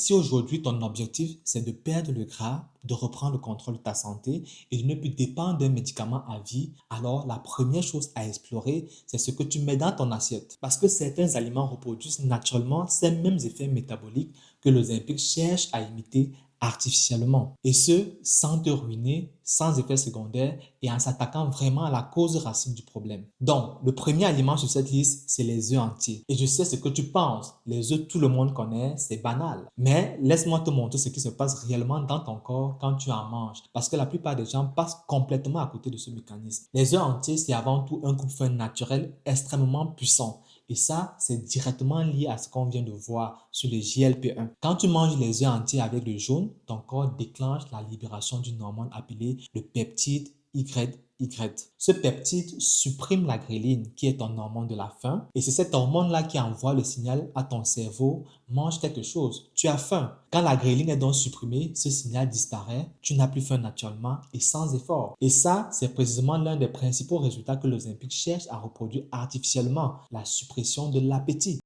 si aujourd'hui ton objectif, c'est de perdre le gras, de reprendre le contrôle de ta santé et de ne plus dépendre d'un médicament à vie, alors la première chose à explorer, c'est ce que tu mets dans ton assiette. Parce que certains aliments reproduisent naturellement ces mêmes effets métaboliques que les Olympiques cherchent à imiter artificiellement. Et ce, sans te ruiner, sans effet secondaire et en s'attaquant vraiment à la cause racine du problème. Donc, le premier aliment sur cette liste, c'est les œufs entiers. Et je sais ce que tu penses. Les œufs, tout le monde connaît, c'est banal. Mais laisse-moi te montrer ce qui se passe réellement dans ton corps quand tu en manges. Parce que la plupart des gens passent complètement à côté de ce mécanisme. Les œufs entiers, c'est avant tout un coupe-faim naturel extrêmement puissant. Et ça, c'est directement lié à ce qu'on vient de voir sur les GLP-1. Quand tu manges les œufs entiers avec le jaune, ton corps déclenche la libération d'une hormone appelée le peptide YY. Ce peptide supprime la ghreline, qui est ton hormone de la faim, et c'est cette hormone-là qui envoie le signal à ton cerveau, mange quelque chose, tu as faim. Quand la ghreline est donc supprimée, ce signal disparaît, tu n'as plus faim naturellement et sans effort. Et ça, c'est précisément l'un des principaux résultats que les Olympiques cherchent à reproduire artificiellement, la suppression de l'appétit.